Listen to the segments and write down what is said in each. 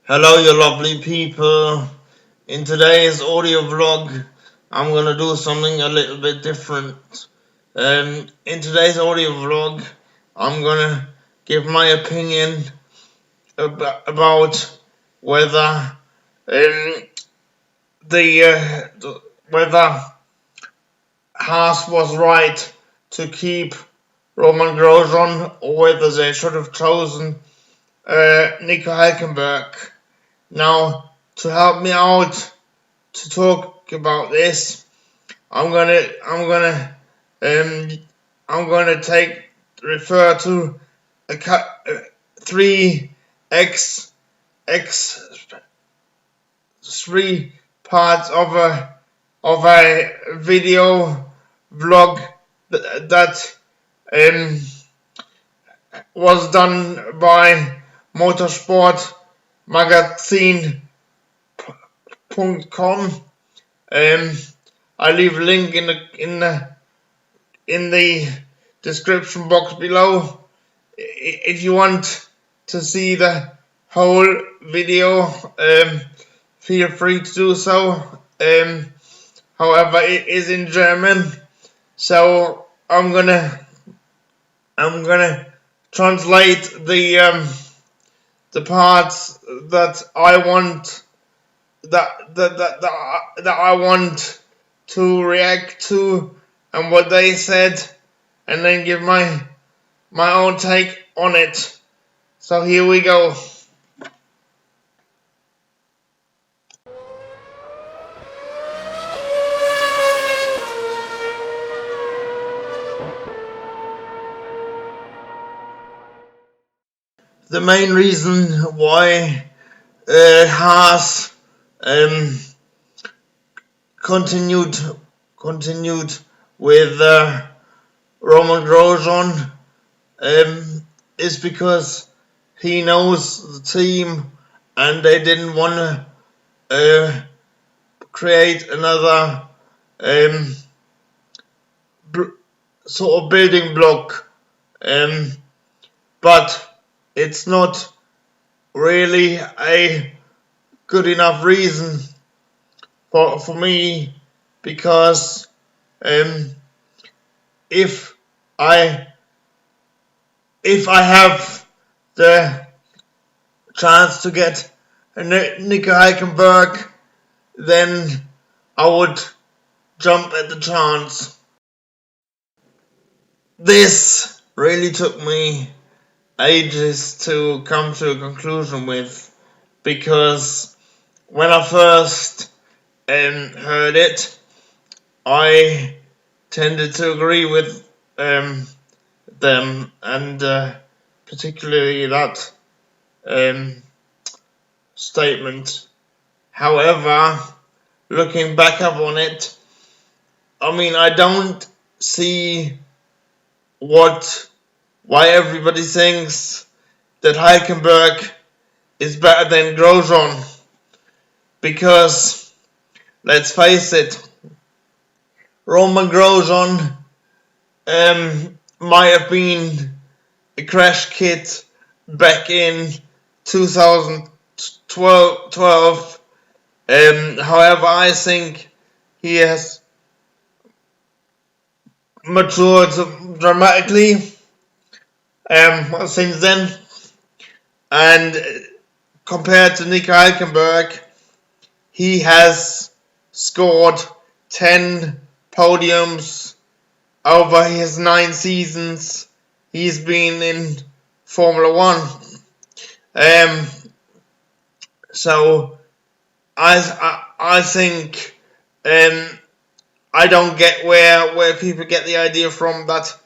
Hello, you lovely people. In today's audio vlog, I'm gonna do something a little bit different. In today's audio vlog, I'm gonna give my opinion about whether whether Haas was right to keep Romain Grosjean or whether they should have chosen Nico Hulkenberg. Now, to help me out to talk about this, I'm gonna refer to three parts of a video vlog that was done by Motorsport-Magazin.com. I leave a link in the description box below if you want to see the whole video. Feel free to do so. However, it is in German, so I'm gonna translate the parts that I want that I want to react to and what they said, and then give my own take on it. So here we go. The main reason why Haas continued with Romain Grosjean is because he knows the team and they didn't want to create another sort of building block, but it's not really a good enough reason for me, because if I have the chance to get Nico Hulkenberg, then I would jump at the chance. This really took me ages to come to a conclusion with, because when I first heard it, I tended to agree with them, and particularly that statement. However, looking back up on it, I mean, I don't see why everybody thinks that Hulkenberg is better than Grosjean, because let's face it, Romain Grosjean might have been a crash kit back in 2012. However, I think he has matured dramatically since then, and compared to Nico Hulkenberg, he has scored 10 podiums over his 9 seasons he's been in Formula 1. So I think I don't get where people get the idea from that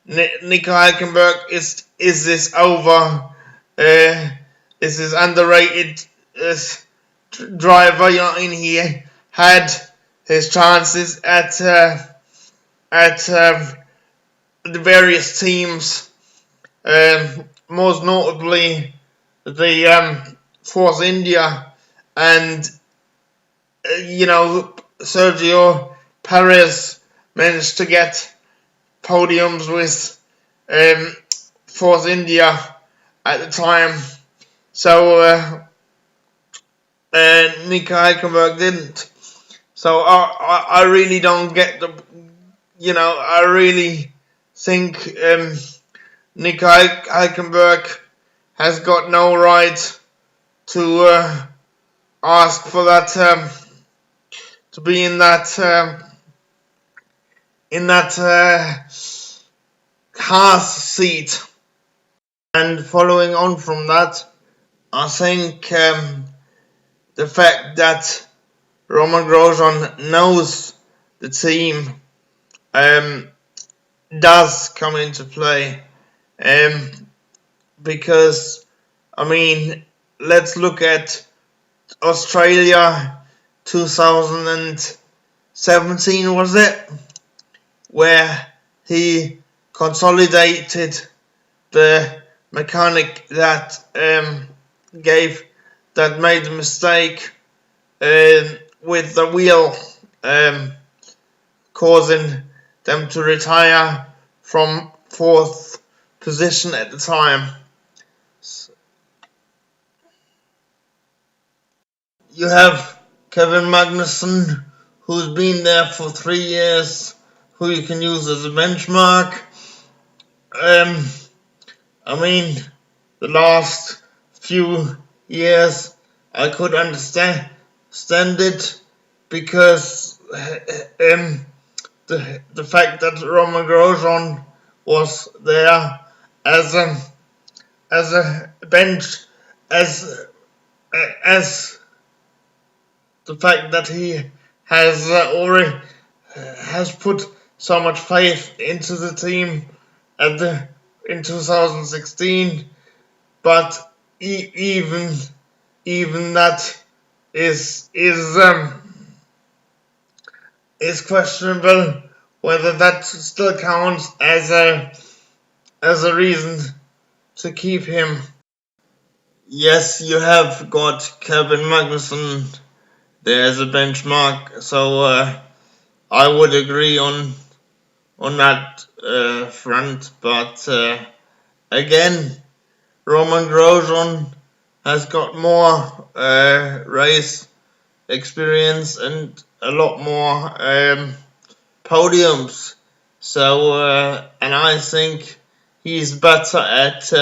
Nico Hulkenberg is this is this underrated driver. You know, he had his chances at the various teams, most notably the Force India, and Sergio Perez managed to get podiums with Force India at the time. So Nico Hulkenberg didn't. So I really don't get I really think Nico Hulkenberg has got no right to ask for that to be in that Haas seat. And following on from that, I think the fact that Romain Grosjean knows the team does come into play. Because, I mean, let's look at Australia 2017, was it? Where he consolidated the mechanic that made the mistake with the wheel, causing them to retire from 4th position at the time. You have Kevin Magnussen, who's been there for 3 years, who you can use as a benchmark. I mean, the last few years I could understand it because the fact that Romain Grosjean was there as a bench, as the fact that he has already has put so much faith into the team in 2016, but even that is questionable whether that still counts as a reason to keep him. Yes, you have got Kevin Magnussen there as a benchmark, so I would agree on that front, but again, Romain Grosjean has got more race experience and a lot more podiums. So, and I think he's better at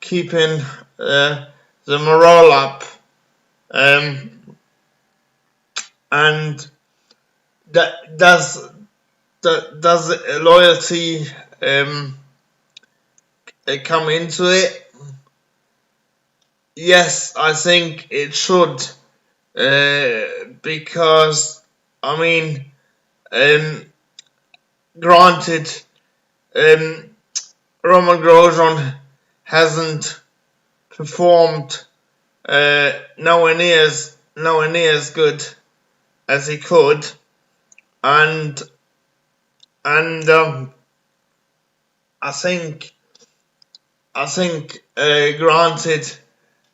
keeping the morale up. And does loyalty come into it? Yes, I think it should, because I mean, granted, Romain Grosjean hasn't performed nowhere near as good as he could, and I think granted,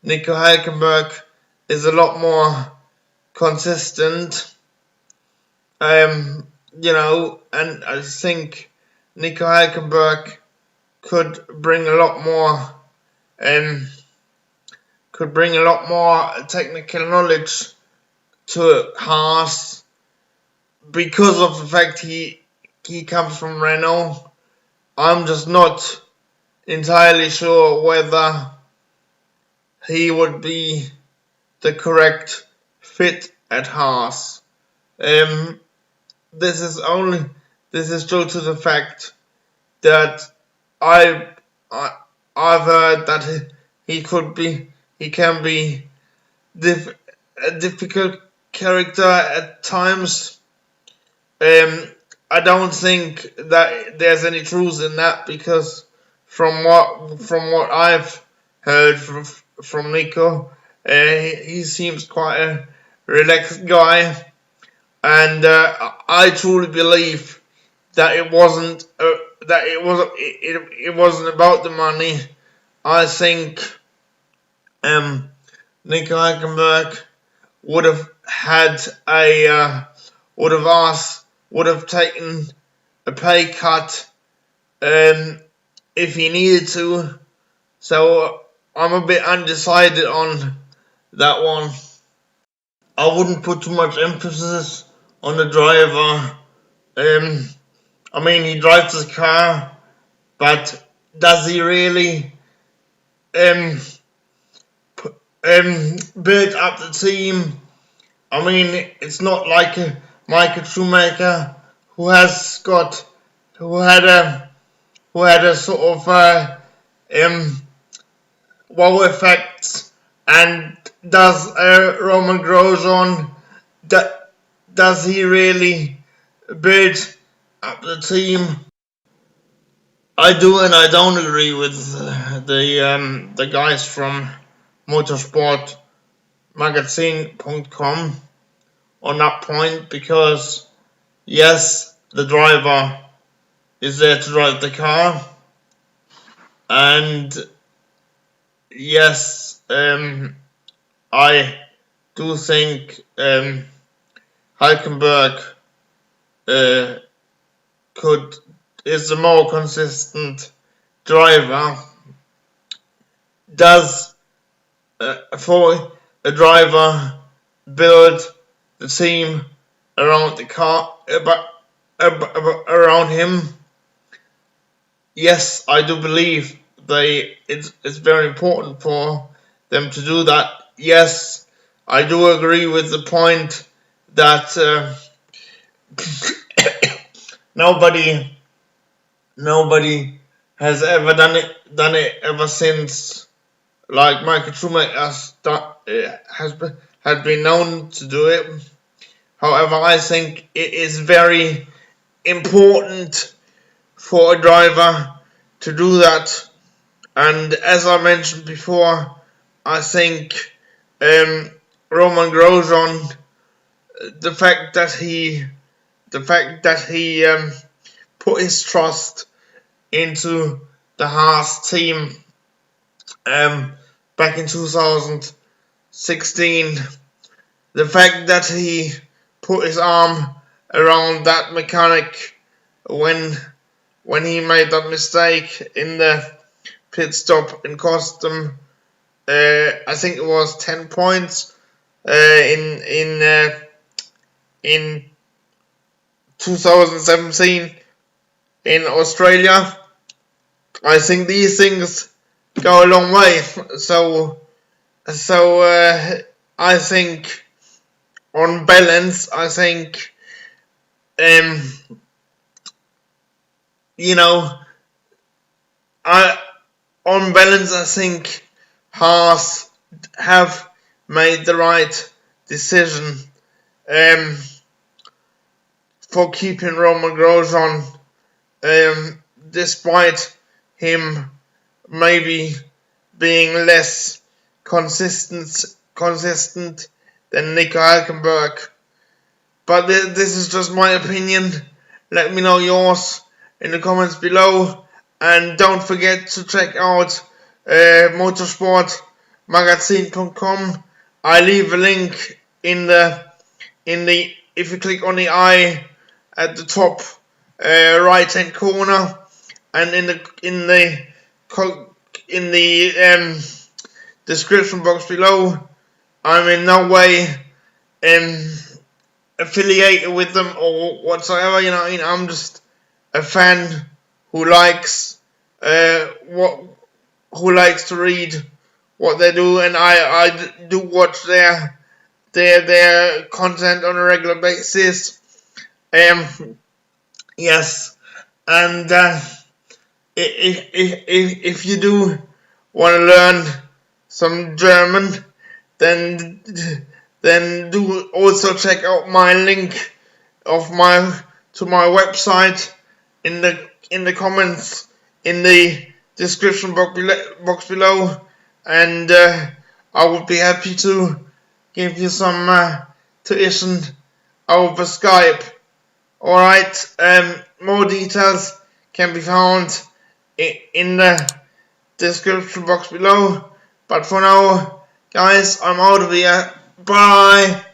Nico Hulkenberg is a lot more consistent, and I think Nico Hulkenberg could bring a lot more technical knowledge to Haas because of the fact he comes from Renault. I'm just not entirely sure whether he would be the correct fit at Haas. This is due to the fact that I've heard that he can be a difficult character at times. I don't think that there's any truth in that, because from what I've heard from Nico, he seems quite a relaxed guy, and I truly believe that it wasn't about the money. I think Nico Hulkenberg would have taken a pay cut if he needed to. So I'm a bit undecided on that one. I wouldn't put too much emphasis on the driver. I mean, he drives his car, but does he really build up the team? I mean, it's not like Michael Schumacher who had a sort of wow effect, and does Romain Grosjean, does he really build up the team? I do and I don't agree with the guys from Motorsport-Magazin.com on that point, because yes, the driver is there to drive the car, and yes, I do think Hulkenberg is the more consistent driver. Does for a driver build the team around the car, around him? Yes, I do believe it's very important for them to do that. Yes, I do agree with the point that nobody has ever done it ever since, like Michael Schumacher has been known to do it. However, I think it is very important for a driver to do that, and as I mentioned before, I think Romain Grosjean, the fact that he put his trust into the Haas team back in 2016, the fact that he put his arm around that mechanic when he made that mistake in the pit stop and cost them, I think it was 10 points in 2017 in Australia. I think these things go a long way. So I think on balance, I think on balance, I think Haas have made the right decision for keeping Romain Grosjean, despite him maybe being less consistent than Nico Hulkenberg. But this is just my opinion. Let me know yours in the comments below, and don't forget to check out Motorsport-Magazin.com. I leave a link in the if you click on the eye at the top right hand corner, and in the description box below. I'm in no way affiliated with them or whatsoever. I'm just a fan who likes to read what they do, and I do watch their content on a regular basis. Yes, and if you do want to learn some German, then do also check out my link to my website in the comments in the description box below, and I would be happy to give you some tuition over Skype. Alright, more details can be found in the description box below, but for now, guys, I'm out of here. Bye!